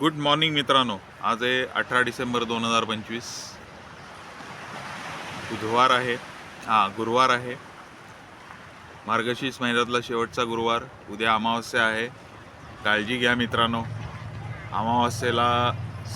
Good morning मित्रांनो. आज आहे 18 डिसेंबर 2025, बुधवार आहे. गुरुवार आहे. मार्गशीर्ष महिन्यातला शेवटचा गुरुवार. उद्या अमावस्या आहे. काळजी घ्या मित्रांनो. अमावस्येला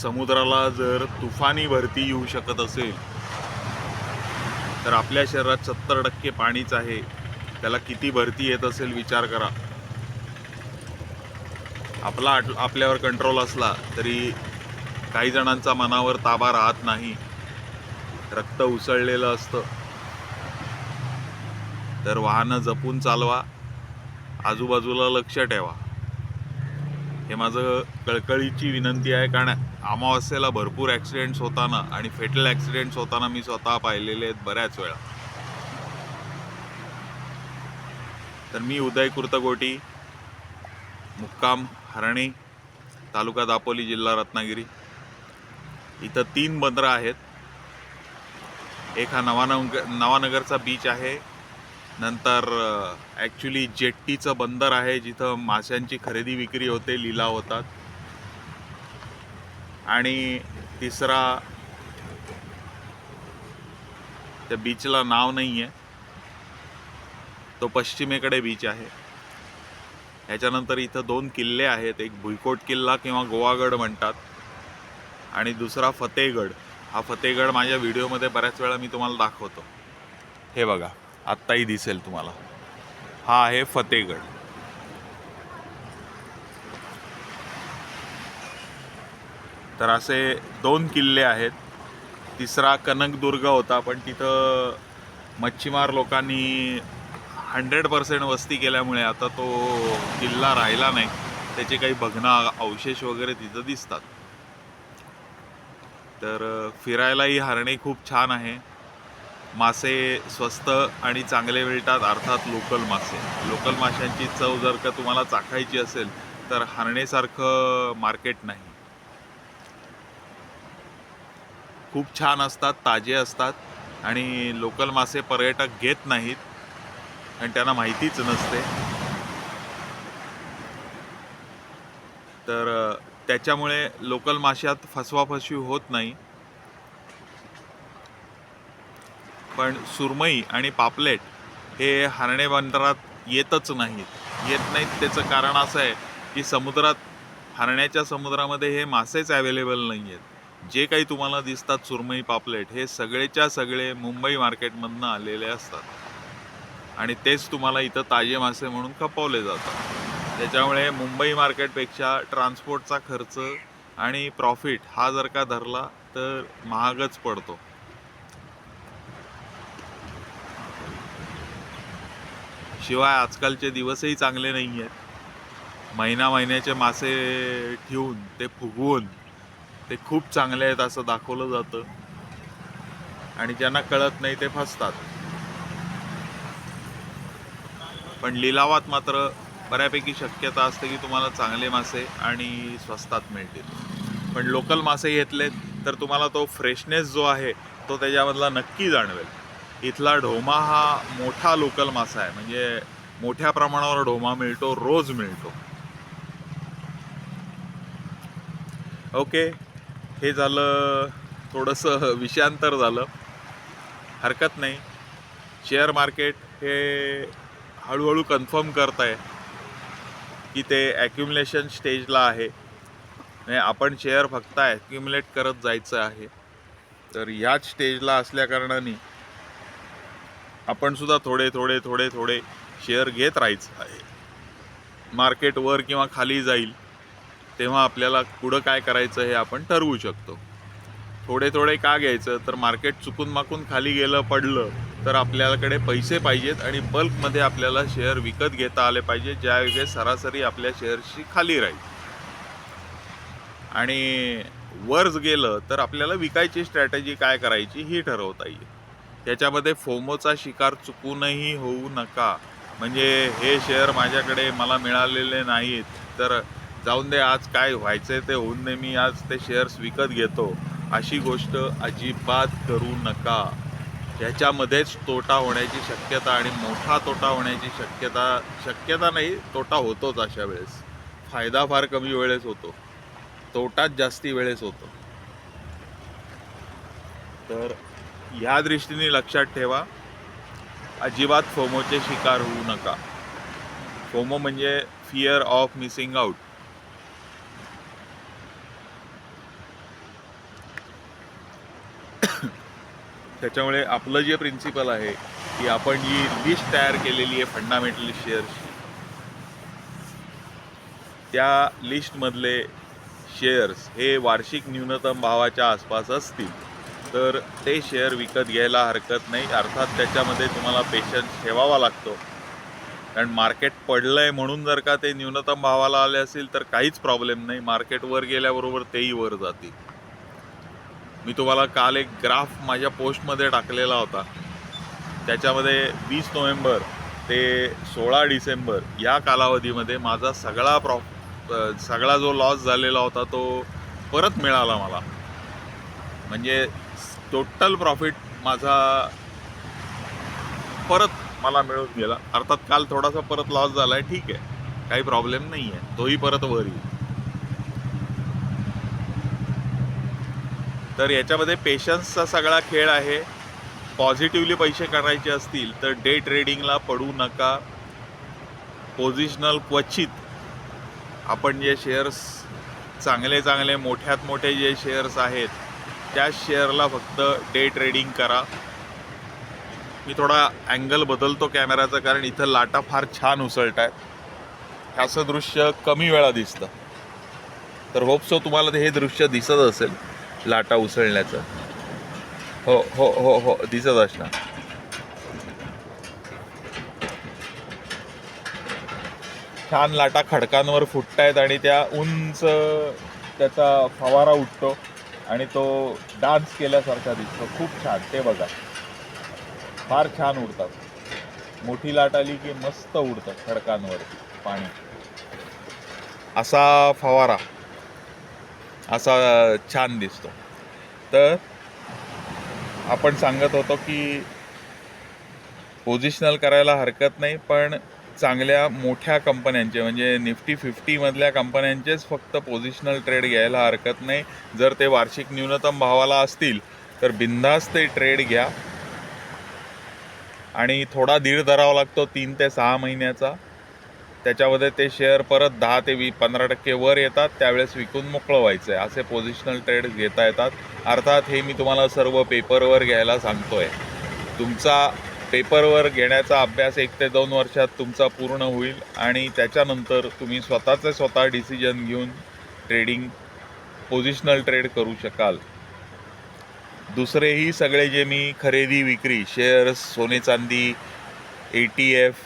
समुद्राला जर तुफानी भरती येऊ शकत असेल तर आपल्या शरीरात 70% पाणीच आहे. त्याला किती भरती येत असेल विचार करा. आपल्यावर कंट्रोल असला तरी काही जणांचा मनावर ताबा राहत नाही. रक्त उसळलेलं असतं. तर वाहनं जपून चालवा, आजूबाजूला लक्ष ठेवा. हे माझं कळकळीची विनंती आहे. कारण अमावस्येला भरपूर ॲक्सिडेंट्स होताना आणि फेटल ॲक्सिडेंट्स होताना मी स्वतः पाहिलेले आहेत बऱ्याच वेळा. तर मी उदय कुर्तकोटी, मुक्काम हरणी, तालुका दापोली, जिल्हा रत्नागिरी. इथं 3 बंदरं आहेत. एक हा नवानगरचा बीच आहे. नंतर ॲक्च्युली जेट्टीचं बंदर आहे जिथं माशांची खरेदी विक्री होते, लिलाव होतात. आणि तिसरा, त्या बीचला नाव नाही आहे, तो पश्चिमेकडे बीच आहे. ह्याच्यानंतर इथं 2 किल्ले आहेत. एक भुईकोट किल्ला किंवा गोवागड म्हणतात आणि दुसरा फतेहगड. हा फतेहगड माझ्या व्हिडिओमध्ये बऱ्याच वेळा मी तुम्हाला दाखवतो. हे बघा, आत्ताही दिसेल तुम्हाला. हा आहे फतेहगड. तर असे 2 किल्ले आहेत. तिसरा कनकदुर्ग होता, पण तिथं मच्छीमार लोकांनी 100% वस्ती केल्यामुळे आता तो किल्ला राहिला नाही. त्याचे काही भग्न अवशेष वगैरे तिथं दिसतात. तर फिरायलाही हरणे खूप छान आहे. मासे स्वस्त आणि चांगले मिळतात, अर्थात लोकल मासे. लोकल माशांची चव जर का तुम्हाला चाखायची असेल तर हरणेसारखं मार्केट नाही. खूप छान असतात, ताजे असतात आणि लोकल मासे पर्यटक घेत नाहीत आणि त्यांना माहितीच नसते. तर त्याच्यामुळे लोकल माशात फसवाफसवी होत नाही. पण सुरमई आणि पापलेट हे हरणे बंदरात येतच नाहीत. त्याचं कारण असं आहे की हरण्याच्या समुद्रामध्ये हे मासेच अवेलेबल नाही आहेत. जे काही तुम्हाला दिसतात सुरमई पापलेट हे सगळेच्या सगळे मुंबई मार्केटमधनं आलेले असतात आणि तेच तुम्हाला इथं ताजे मासे म्हणून खपवले जातात. त्याच्यामुळे मुंबई मार्केटपेक्षा ट्रान्सपोर्टचा खर्च आणि प्रॉफिट हा जर का धरला तर महागच पडतो. शिवाय आजकालचे दिवसही चांगले नाही आहेत. महिन्याचे मासे ठेवून ते फुगवून ते खूप चांगले आहेत असं दाखवलं जातं आणि ज्यांना कळत नाही ते फसतात. पण लिलावात मात्र बऱ्यापैकी शक्यता असते की तुम्हाला चांगले मासे आणि स्वस्तात मिळतील. पण लोकल मासे घेतलेत तर तुम्हाला तो फ्रेशनेस जो आहे तो त्याच्यामधला नक्की जाणवेल. इथला ढोमा हा मोठा लोकल मासा आहे. म्हणजे मोठ्या प्रमाणावर ढोमा मिळतो, रोज मिळतो. ओके, हे झालं थोडंसं विषयांतर झालं, हरकत नाही. शेअर मार्केट हे हळूहळू कन्फर्म करत आहे की ते ॲक्युमुलेशन स्टेजला आहे. म्हणजे आपण शेअर फक्त ॲक्युमुलेट करत जायचं आहे. तर ह्याच स्टेजला असल्याकारणाने आपण सुद्धा थोडे शेअर घेत राहायचं आहे. मार्केट वर किंवा खाली जाईल तेव्हा आपल्याला पुढं काय करायचं हे आपण ठरवू शकतो. थोडे का घ्यायचं, तर मार्केट चुकून माकून खाली गेलं, पडलं तर आपल्याकडे पैसे पाहिजेत आणि बल्कमध्ये आपल्याला शेअर विकत घेता आले पाहिजे, ज्यावेळी सरासरी आपल्या शेअर्सची खाली राहील. आणि वरच गेलं तर आपल्याला विकायची स्ट्रॅटेजी काय करायची ही ठरवता येईल. त्याच्यामध्ये फोमोचा शिकार चुकूनही होऊ नका. म्हणजे हे शेअर माझ्याकडे मला मिळालेले नाहीत तर जाऊन दे, आज काय व्हायचं ते होऊन दे, मी आज ते शेअर्स विकत घेतो, अशी गोष्ट अजिबात करू नका. ह्याच्यामध्येच तोटा होण्याची शक्यता आणि मोठा तोटा होण्याची शक्यता नाही, तोटा होतोच अशा वेळेस. फायदा फार कमी वेळेस होतो. तोटाच जास्ती वेळेस होतो. तर ह्या दृष्टीने लक्षात ठेवा, अजिबात फोमोचे शिकार होऊ नका. फोमो म्हणजे फिअर ऑफ मिसिंग आउट. त्याच्यामुळे आपलं जे प्रिन्सिपल आहे की आपण जी लिस्ट तयार केलेली आहे फंडामेंटल शेअर्सची, त्या लिस्टमधले शेअर्स हे वार्षिक न्यूनतम भावाच्या आसपास असतील तर ते शेअर विकत घ्यायला हरकत नाही. अर्थात त्याच्यामध्ये तुम्हाला पेशन्स ठेवावा लागतो, कारण मार्केट पडलं आहे म्हणून जर का ते न्यूनतम भावाला आले असेल तर काहीच प्रॉब्लेम नाही. मार्केट वर गेल्याबरोबर तेही वर जातील. मी तुम्हाला काल एक ग्राफ माझ्या पोस्टमध्ये टाकलेला होता. त्याच्यामध्ये 20 नोव्हेंबर ते 16 डिसेंबर या कालावधीमध्ये माझा सगळा जो लॉस झालेला होता तो परत मिळाला मला. म्हणजे टोटल प्रॉफिट माझा परत मला मिळून गेला. अर्थात काल थोडासा परत लॉस झाला आहे, ठीक आहे, काही प्रॉब्लेम नाही आहे, तोही परत वर येईल. तर याच्यामध्ये पेशन्सचा सगळा खेळ आहे. पॉझिटिव्हली पैसे करायचे असतील तर डे ट्रेडिंगला पडू नका. पोझिशनल क्वचित आपण जे शेअर्स चांगले मोठ्यात मोठे जे शेअर्स आहेत त्या शेअरला फक्त डे ट्रेडिंग करा. मी थोडा अँगल बदलतो कॅमेराचा, कारण इथं लाटा फार छान उसळत आहेत. असं दृश्य कमी वेळा दिसतं, तर होपसो तुम्हाला हे दृश्य दिसत असेल लाटा उसळण्याचं. हो हो हो हो दिसत असणार. छान लाटा खडकांवर फुटतायत आणि त्या उंच त्याचा फवारा उठतो आणि तो डान्स केल्यासारखा दिसतो. खूप छान, ते बघा, फार छान उडतात. मोठी लाट आली की मस्त उडतं खडकांवर पाणी. असा फवारा असा छान दिसतो. तर आपण सांगत होतो की पोझिशनल करायला हरकत नाही, पण चांगल्या मोठ्या कंपन्यांचे म्हणजे निफ्टी 50 मधल्या कंपन्यांचेच फक्त पोझिशनल ट्रेड घ्यायला हरकत नाही. जर ते वार्षिक न्यूनतम भावाला असतील तर बिंदास ते ट्रेड घ्या. आणि थोडा धीर धरावा लागतो 3 ते 6 महिन्याचा. त्याच्यामध्ये ते शेअर परत 10 ते 15% वर येतात, त्यावेळेस विकून मोकळं व्हायचं आहे. असे पोझिशनल ट्रेड घेता येतात. अर्थात हे मी तुम्हाला सर्व पेपरवर घ्यायला सांगतो आहे. तुमचा पेपरवर घेण्याचा अभ्यास 1 ते 2 वर्षात तुमचा पूर्ण होईल आणि त्याच्यानंतर तुम्ही स्वतः डिसिजन घेऊन ट्रेडिंग पोझिशनल ट्रेड करू शकाल. दुसरेही सगळे जे मी खरेदी विक्री शेअर्स, सोने चांदी, ETF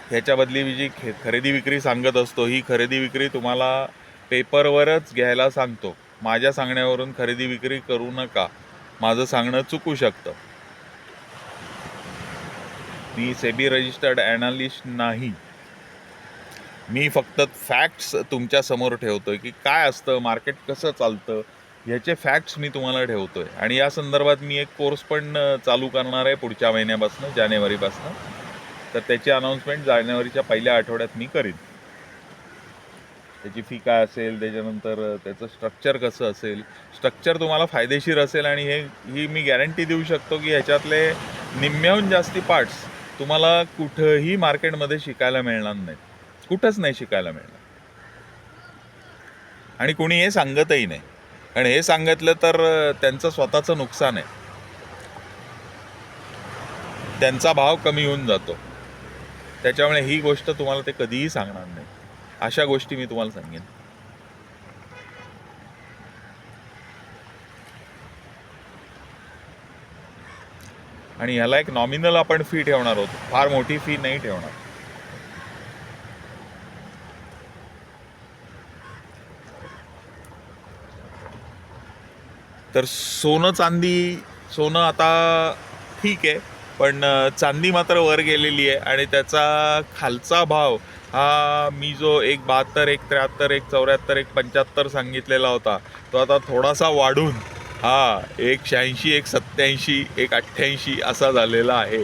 ह्याच्याबदली मी जी खरेदी विक्री सांगत असतो, ही खरेदी विक्री तुम्हाला पेपरवरच घ्यायला सांगतो. माझ्या सांगण्यावरून खरेदी विक्री करू नका. माझं सांगणं चुकू शकतं. मी सेबी रजिस्टर्ड ॲनालिस्ट नाही. मी फक्त फॅक्ट्स तुमच्या समोर ठेवतोय की काय असतं, मार्केट कसं चालतं, ह्याचे फॅक्ट्स मी तुम्हाला ठेवतोय. आणि या संदर्भात मी एक कोर्स पण चालू करणार आहे पुढच्या महिन्यापासून, जानेवारीपासून. तर त्याची अनाऊन्समेंट जानेवारीच्या पहिल्या आठवड्यात मी करीन. त्याची फी काय असेल, त्याच्यानंतर त्याचं स्ट्रक्चर कसं असेल, स्ट्रक्चर तुम्हाला फायदेशीर असेल. आणि ही मी गॅरंटी देऊ शकतो की ह्याच्यातले निम्म्याहून जास्ती पार्ट्स तुम्हाला कुठंही मार्केटमध्ये शिकायला मिळणार नाहीत. कुठंच नाही शिकायला मिळणार. आणि कुणी हे सांगतही नाही, कारण हे सांगितलं तर त्यांचं स्वतःचं नुकसान आहे. त्यांचा भाव कमी होऊन जातो. त्याच्यामुळे ही गोष्ट तुम्हाला ते कधीही सांगणार नाही. अशा गोष्टी मी तुम्हाला सांगेन. आणि ह्याला एक नॉमिनल आपण फी ठेवणार आहोत, फार मोठी फी नाही ठेवणार. तर सोनं आता ठीक आहे, पण चांदी मात्र वर गेलेली आहे. आणि त्याचा खालचा भाव हा मी जो 1.72, 1.73, 1.74, 1.75 सांगितलेला होता, तो आता थोडासा वाढून 1.86, 1.87, 1.88 असा झालेला आहे.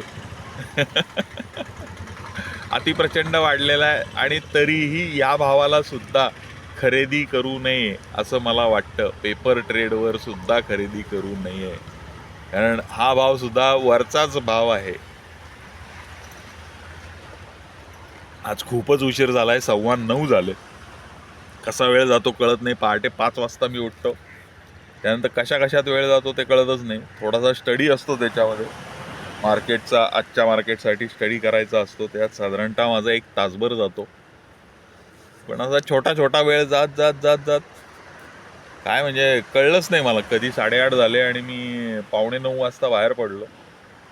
अतिप्रचंड वाढलेला आहे. आणि तरीही या भावाला सुद्धा खरेदी करू नये असं मला वाटतं. पेपर ट्रेडवर सुद्धा खरेदी करू नये, कारण हा भाव सुद्धा वरचाच भाव आहे. आज खूपच उशीर झाला आहे, 9:15 झाले. कसा वेळ जातो कळत नाही. पहाटे 5 वाजता मी उठतो, त्यानंतर कशात वेळ जातो ते कळतच नाही. थोडासा स्टडी असतो त्याच्यामध्ये, मार्केटचा, आजच्या मार्केटसाठी स्टडी करायचा असतो. त्यात साधारणतः माझा 1 तासभर जातो. पण असा छोटा वेळ जात काय म्हणजे कळलंच नाही मला. कधी 8:30 झाले आणि मी 8:45 वाजता बाहेर पडलो.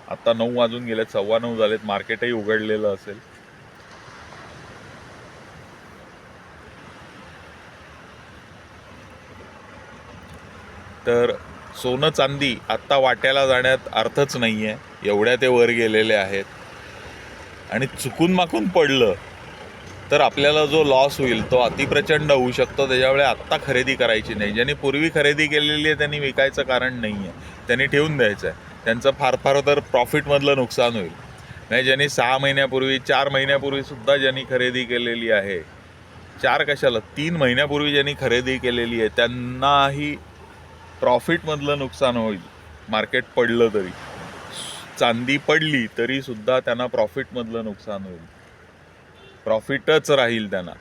आत्ता 9 वाजून गेलेत, 9:15 झालेत. मार्केटही उघडलेलं असेल. तर सोनं चांदी आत्ता वाट्याला जाण्यात अर्थच नाही आहे. एवढ्या ते वर गेलेले आहेत. आणि चुकून माकून पडलं तर आपल्याला जो लॉस होईल तो अतिप्रचंड होऊ शकतो. त्याच्यामुळे आत्ता खरेदी करायची नाही. ज्यांनी पूर्वी खरेदी केलेली आहे त्यांनी विकायचं कारण नाही आहे, त्यांनी ठेवून द्यायचं आहे. त्यांचं फार तर प्रॉफिटमधलं नुकसान होईल. नाही, ज्यांनी 6 महिन्यापूर्वी 4 महिन्यापूर्वीसुद्धा ज्यांनी खरेदी केलेली आहे, 4 कशाला 3 महिन्यापूर्वी ज्यांनी खरेदी केलेली आहे, त्यांनाही प्रॉफिटमधलं नुकसान होईल. मार्केट पडलं तरी, चांदी पडली तरी सुद्धा त्यांना प्रॉफिटमधलं नुकसान होईल. प्रॉफिटच राहील, त्यांना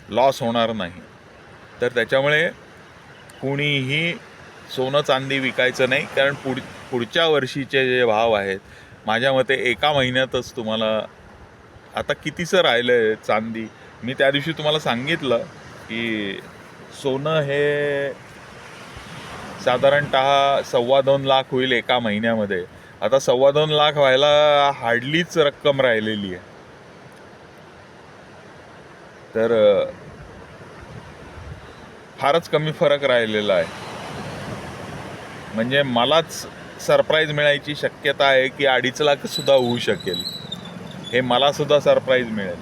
लॉस होणार नाही. तर त्याच्यामुळे कुणीही सोनं चांदी विकायचं नाही. कारण पुढच्या वर्षीचे जे भाव आहेत, माझ्या मते एका महिन्यातच तुम्हाला, आता कितीचं राहिलं आहे चांदी. मी त्या दिवशी तुम्हाला सांगितलं की सोनं हे साधारणतः 2.25 लाख होईल एका महिन्यामध्ये. आता 2.25 लाख व्हायला हार्डलीच रक्कम राहिलेली आहे. तर फारच कमी फरक राहिलेला आहे. म्हणजे मलाच सरप्राईज मिळायची शक्यता आहे की 2.5 लाख सुद्धा होऊ शकेल. हे मला सुद्धा सरप्राईज मिळेल.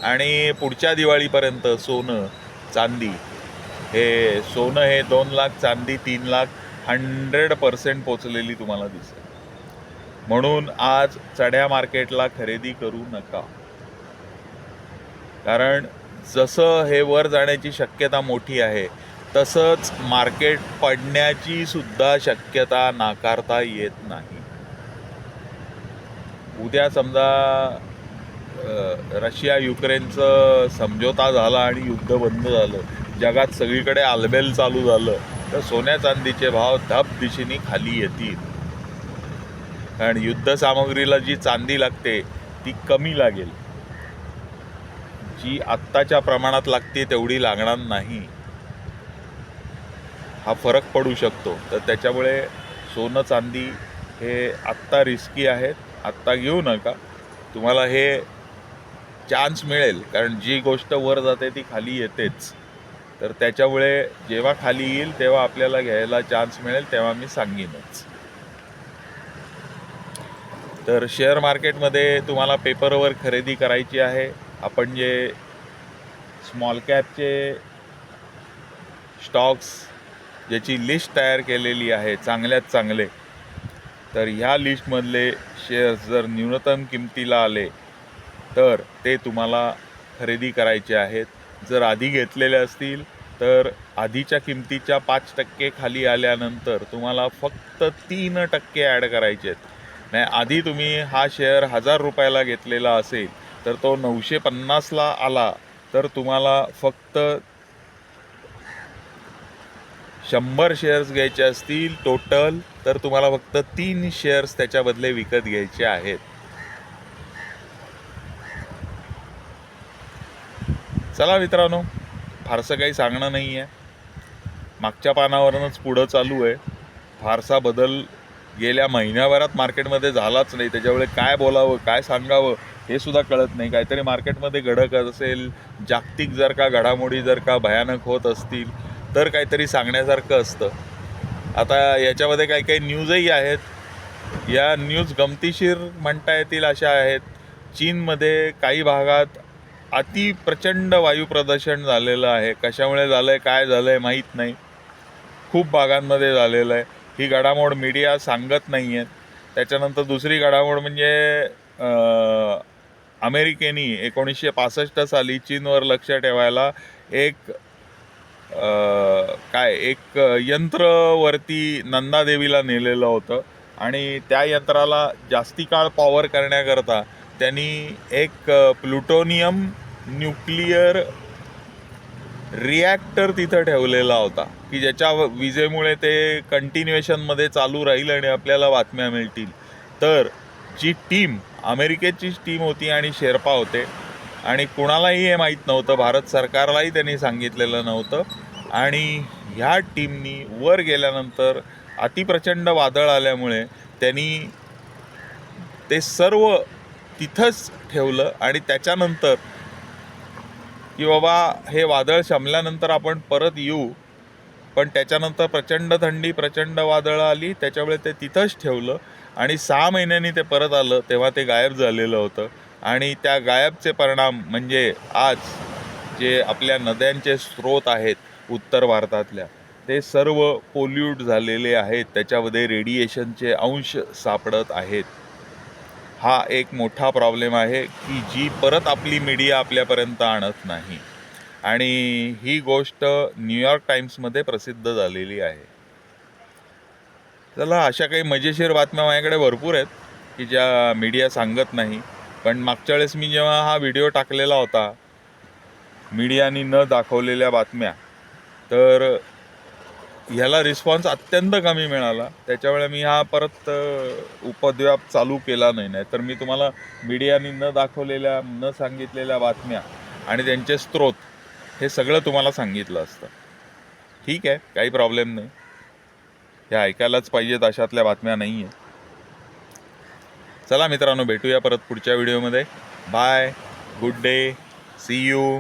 आणि पुढच्या दिवाळीपर्यंत सोनं चांदी हे 2 लाख, चांदी 3 लाख 100% पोचलेली तुम्हाला दिसेल. म्हणून आज चढ्या मार्केटला खरेदी करू नका. कारण जसं हे वर जाण्याची शक्यता मोठी आहे, तसंच मार्केट पडण्याची सुद्धा शक्यता नाकारता येत नाही. उद्या समजा रशिया युक्रेनचं समझोता झाला आणि युद्ध बंद झालं, जगात सगळीकडे आलबेल चालू झालं, तर सोन्या चांदीचे भाव धप दिशेने खाली येतील. कारण युद्धसामग्रीला जी चांदी लागते ती कमी लागेल. जी आत्ताच्या प्रमाणात लागते तेवढी लागणार नाही. हा फरक पडू शकतो. तर त्याच्यामुळे सोनं चांदी हे आत्ता रिस्की आहेत. आत्ता घेऊ नका. तुम्हाला हे चान्स मिळेल, कारण जी गोष्ट वर जाते ती खाली येतेच. तर त्याच्यामुळे जेव्हा खाली येईल तेव्हा आपल्याला घ्यायला चान्स मिळेल, तेव्हा मी सांगेनच. तर शेअर मार्केटमध्ये तुम्हाला पेपरवर खरेदी करायची आहे. आपण जे स्मॉल कॅपचे स्टॉक्स ज्याची लिस्ट तयार केलेली आहे चांगल्यात चांगले, तर ह्या लिस्टमधले शेअर्स जर न्यूनतम किमतीला आले तर ते तुम्हाला खरेदी करायचे आहेत. जर आधी घेतलेले असतील तर आधीच्या किमतीच्या 5% खाली आल्यानंतर तुम्हाला फक्त 3% ॲड करायचे आहेत. नाही, आधी तुम्ही हा शेअर 1000 रुपयाला घेतलेला असेल तर तो 950ला आला तर तुम्हाला फक्त 100 शेअर्स घ्यायचे असतील टोटल, तर तुम्हाला फक्त 3 शेअर्स त्याच्याबदले विकत घ्यायचे आहेत. चला मित्रांनो, फारसं काही सांगणं नाही आहे. मागच्या पानावरूनच पुढं चालू आहे. फारसा बदल गेल्या महिन्याभरात मार्केटमध्ये झालाच नाही. त्याच्यामुळे काय बोलावं, काय सांगावं हे सुद्धा कळत नाही. काहीतरी मार्केटमध्ये घडत असेल, जागतिक जर का घडामोडी जर का भयानक होत असतील तर काहीतरी सांगण्यासारखं असतं. आता याच्यामध्ये काही न्यूजही आहेत. या न्यूज गमतीशीर म्हणता येतील अशा आहेत. चीनमध्ये काही भागात अति प्रचंड वायू प्रदूषण झालेलं आहे. कशामुळे झालं आहे, काय झालं आहे माहीत नाही. खूप भागांमध्ये झालेलं आहे. ही घडामोड मीडिया सांगत नाही आहेत. त्याच्यानंतर दुसरी घडामोड म्हणजे अमेरिकेने 1965 साली चीनवर लक्ष ठेवायला एक एक यंत्र वरती नंदादेवीला नेलेलं होतं आणि त्या यंत्राला जास्ती काळ पॉवर करण्याकरता त्यांनी एक प्लुटोनियम न्यूक्लिअर रिॲक्टर तिथं ठेवलेला होता की ज्याच्या विजेमुळे ते कंटिन्युएशनमध्ये चालू राहील आणि आपल्याला बातम्या मिळतील. तर जी टीम अमेरिकेचीच टीम होती आणि शेर्पा होते आणि कुणालाही हे माहीत नव्हतं, भारत सरकारलाही त्यांनी सांगितलेलं नव्हतं. आणि ह्या टीमनी वर गेल्यानंतर अतिप्रचंड वादळ आल्यामुळे त्यांनी ते सर्व तिथंच ठेवलं आणि त्याच्यानंतर की बाबा हे वादळ शमल्यानंतर आपण परत येऊ, पण त्याच्यानंतर प्रचंड थंडी प्रचंड वादळं आली, त्याच्यामुळे ते तिथंच ठेवलं आणि 6 महिन्यांनी ते परत आलं तेव्हा ते गायब झालेलं होतं. आणि त्या गायबचे परिणाम म्हणजे आज जे आपल्या नद्यांचे स्रोत आहेत उत्तर भारतातल्या ते सर्व पोल्यूट झालेले आहेत, त्याच्यामध्ये रेडिएशनचे अंश सापडत आहेत. हा एक मोठा प्रॉब्लेम आहे की जी परत आपली मीडिया आपल्यापर्यंत आणत नाही आणि ही गोष्ट न्यूयॉर्क टाइम्समध्ये प्रसिद्ध झालेली आहे. चला, अशा काही मजेशीर बातम्या माझ्याकडे भरपूर आहेत की ज्या मीडिया सांगत नाही. पण मागच्या वेळेस मी जेव्हा हा व्हिडिओ टाकलेला होता मीडियानी न दाखवलेल्या बातम्या, तर ह्याला रिस्पॉन्स अत्यंत कमी मिळाला. त्याच्यामुळे मी हा परत उपद्व्याप चालू केला नाही. तर मी तुम्हाला मीडियानी न दाखवलेल्या न सांगितलेल्या बातम्या आणि त्यांचे स्रोत हे सगळं तुम्हाला सांगितलं असतं. ठीक आहे, काही प्रॉब्लेम नाही, हे ऐकायलाच पाहिजेत, अशातल्या बातम्या नाही आहे. चला मित्रांनो, भेटूया परत पुढच्या व्हिडिओमध्ये. Bye, good day, see you.